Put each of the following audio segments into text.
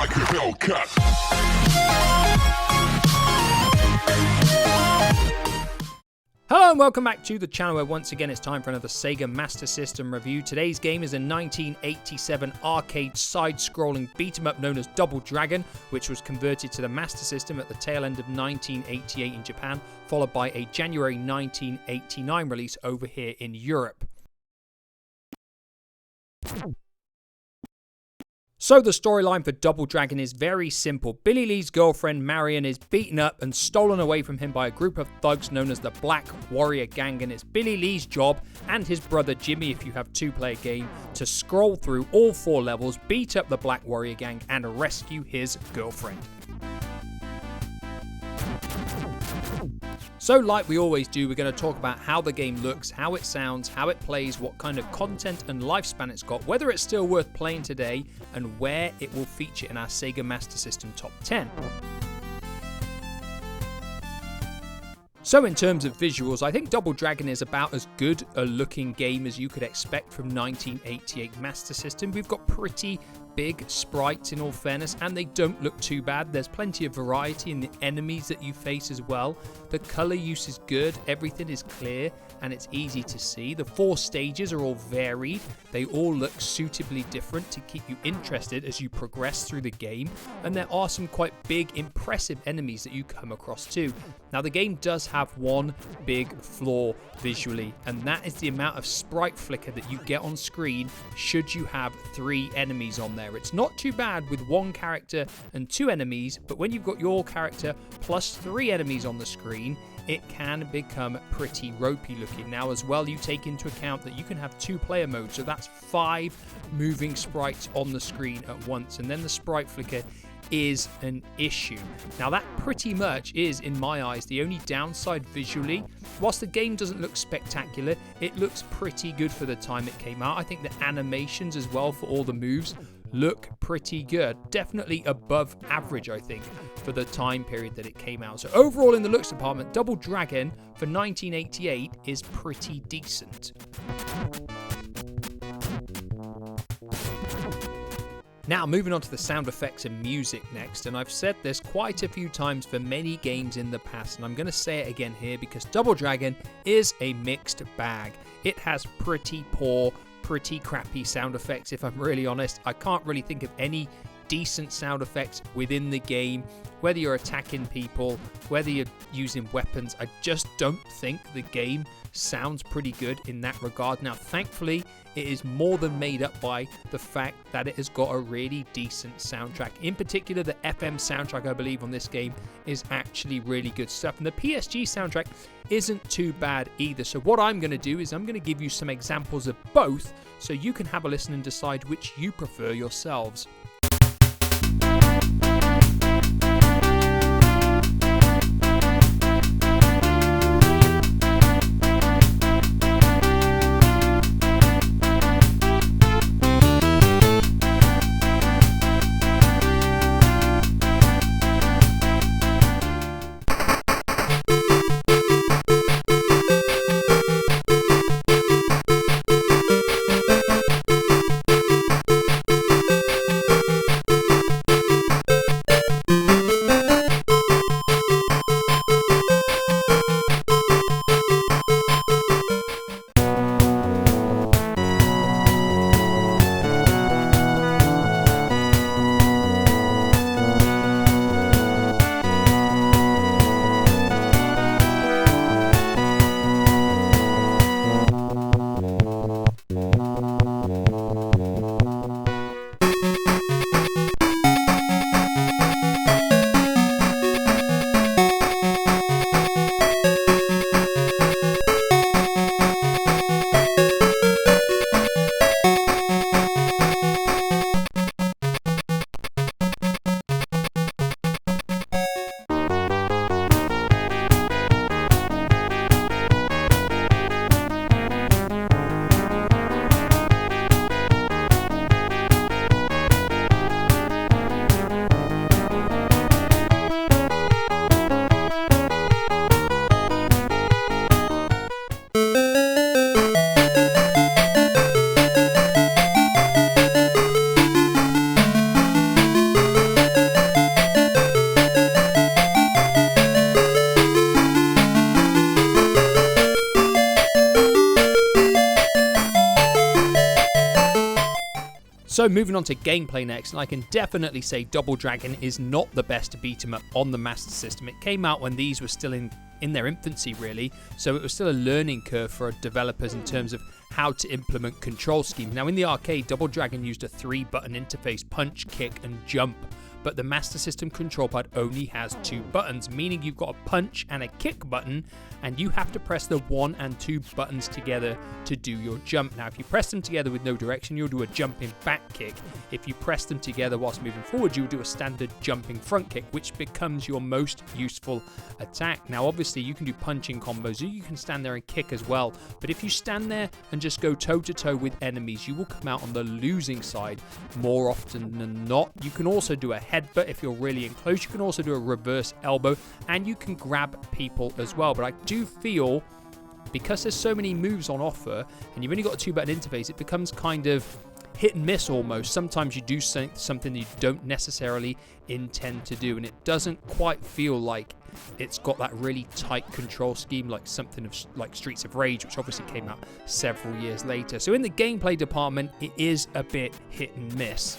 like a Hellcat. Hello and welcome back to the channel where once again it's time for another Sega Master System review. Today's game is a 1987 arcade side-scrolling beat-em-up known as Double Dragon, which was converted to the Master System at the tail end of 1988 in Japan, followed by a January 1989 release over here in Europe. So the storyline for Double Dragon is very simple. Billy Lee's girlfriend Marion is beaten up and stolen away from him by a group of thugs known as the Black Warrior Gang, and it's Billy Lee's job and his brother Jimmy, if you have two-player game, to scroll through all 4 levels, beat up the Black Warrior Gang and rescue his girlfriend. So like we always do, we're going to talk about how the game looks, how it sounds, how it plays, what kind of content and lifespan it's got, whether it's still worth playing today, and where it will feature in our Sega Master System Top 10. So in terms of visuals, I think Double Dragon is about as good a looking game as you could expect from 1988 Master System. We've got pretty big sprites in all fairness, and they don't look too bad. There's plenty of variety in the enemies that you face as well. The color use is good, everything is clear and it's easy to see. The 4 stages are all varied. They all look suitably different to keep you interested as you progress through the game, and there are some quite big, impressive enemies that you come across too. Now the game does have one big flaw visually, and that is the amount of sprite flicker that you get on screen should you have 3 enemies on there. It's not too bad with 1 character and 2 enemies, but when you've got your character plus 3 enemies on the screen, it can become pretty ropey looking. Now as well, you take into account that you can have 2-player mode, so that's 5 moving sprites on the screen at once, and then the sprite flicker is an issue. Now that pretty much is, in my eyes, the only downside visually. Whilst the game doesn't look spectacular, it looks pretty good for the time it came out. I think the animations as well for all the moves look pretty good. Definitely above average, I think, for the time period that it came out. So overall in the looks department, Double Dragon for 1988 is pretty decent. Now moving on to the sound effects and music next, and I've said this quite a few times for many games in the past, and I'm going to say it again here because Double Dragon is a mixed bag. It has pretty poor, pretty crappy sound effects, if I'm really honest. I can't really think of any decent sound effects within the game. Whether you're attacking people, whether you're using weapons, I just don't think the game sounds pretty good in that regard. Now thankfully it is more than made up by the fact that it has got a really decent soundtrack. In particular, the FM soundtrack, I believe, on this game is actually really good stuff, and the PSG soundtrack isn't too bad either. So what I'm going to do is I'm going to give you some examples of both so you can have a listen and decide which you prefer yourselves. So moving on to gameplay next, and I can definitely say Double Dragon is not the best beat 'em up on the Master System. It came out when these were still in their infancy really, so it was still a learning curve for developers in terms of how to implement control schemes. Now in the arcade, Double Dragon used a 3-button interface: punch, kick and jump. But the Master System control pad only has 2 buttons, meaning you've got a punch and a kick button, and you have to press the 1 and 2 buttons together to do your jump. Now, if you press them together with no direction, you'll do a jumping back kick. If you press them together whilst moving forward, you'll do a standard jumping front kick, which becomes your most useful attack. Now, obviously, you can do punching combos, or you can stand there and kick as well. But if you stand there and just go toe-to-toe with enemies, you will come out on the losing side more often than not. You can also do a headbutt if you're really in close. You can also do a reverse elbow, and you can grab people as well. But I do feel, because there's so many moves on offer and you've only got a 2-button interface, it becomes kind of hit and miss almost. Sometimes you do something that you don't necessarily intend to do, and it doesn't quite feel like it's got that really tight control scheme like something like Streets of Rage, which obviously came out several years later. So in the gameplay department, it is a bit hit and miss.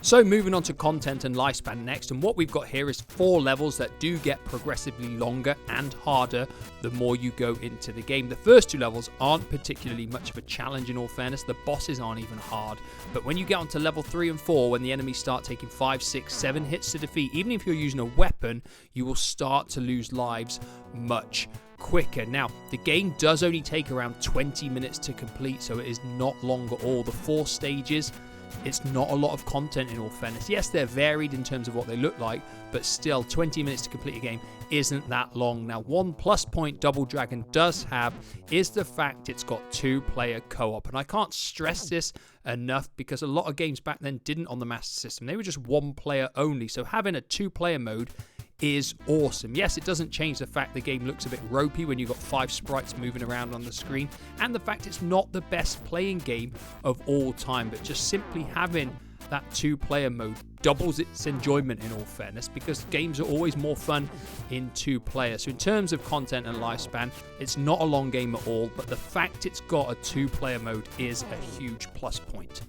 So moving on to content and lifespan next, and what we've got here is 4 levels that do get progressively longer and harder the more you go into the game. The first 2 levels aren't particularly much of a challenge in all fairness, the bosses aren't even hard, but when you get onto level 3 and 4, when the enemies start taking 5, 6, 7 hits to defeat, even if you're using a weapon, you will start to lose lives much quicker. Now, the game does only take around 20 minutes to complete, so it is not long at all. The 4 stages, it's not a lot of content in all fairness. Yes, they're varied in terms of what they look like, but still 20 minutes to complete a game isn't that long. Now, one plus point Double Dragon does have is the fact it's got 2-player co-op, and I can't stress this enough because a lot of games back then didn't on the Master System. They were just 1-player only, so having a 2-player mode is awesome. Yes, it doesn't change the fact the game looks a bit ropey when you've got 5 sprites moving around on the screen, and the fact it's not the best playing game of all time, but just simply having that 2-player mode doubles its enjoyment in all fairness, because games are always more fun in 2-player. So in terms of content and lifespan, it's not a long game at all, but the fact it's got a 2-player mode is a huge plus point.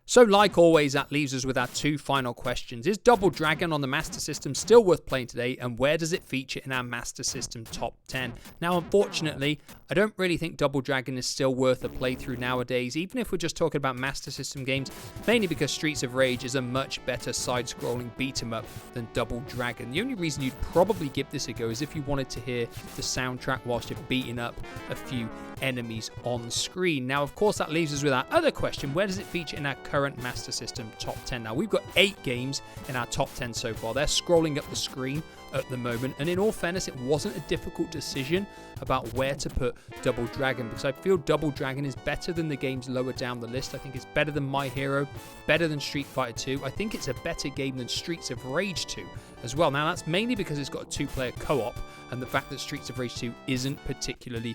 So like always, that leaves us with our 2 final questions. Is Double Dragon on the Master System still worth playing today, and where does it feature in our Master System top 10? Now, unfortunately, I don't really think Double Dragon is still worth a playthrough nowadays, even if we're just talking about Master System games, mainly because Streets of Rage is a much better side-scrolling beat-em-up than Double Dragon. The only reason you'd probably give this a go is if you wanted to hear the soundtrack whilst you're beating up a few enemies on screen. Now, of course, that leaves us with our other question: where does it feature in our current Master System top 10? Now, we've got 8 games in our top 10 so far. They're scrolling up the screen at the moment, and in all fairness, it wasn't a difficult decision about where to put Double Dragon, because I feel Double Dragon is better than the games lower down the list. I think it's better than My Hero, better than Street Fighter 2. I think it's a better game than Streets of Rage 2 as well. Now, that's mainly because it's got a 2-player co-op, and the fact that Streets of Rage 2 isn't particularly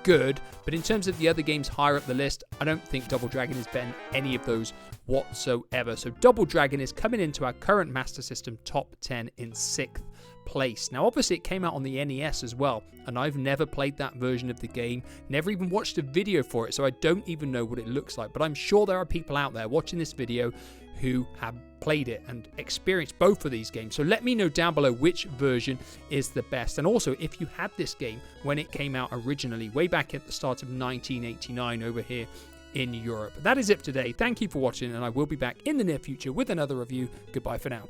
good. But in terms of the other games higher up the list, I don't think Double Dragon is better than any of those whatsoever. So Double Dragon is coming into our current Master System top 10 in 6th place. Now, obviously, it came out on the NES as well, and I've never played that version of the game, never even watched a video for it, so I don't even know what it looks like. But I'm sure there are people out there watching this video who have played it and experienced both of these games. So let me know down below which version is the best. And also, if you had this game when it came out originally, way back at the start of 1989 over here in Europe. That is it for today. Thank you for watching, and I will be back in the near future with another review. Goodbye for now.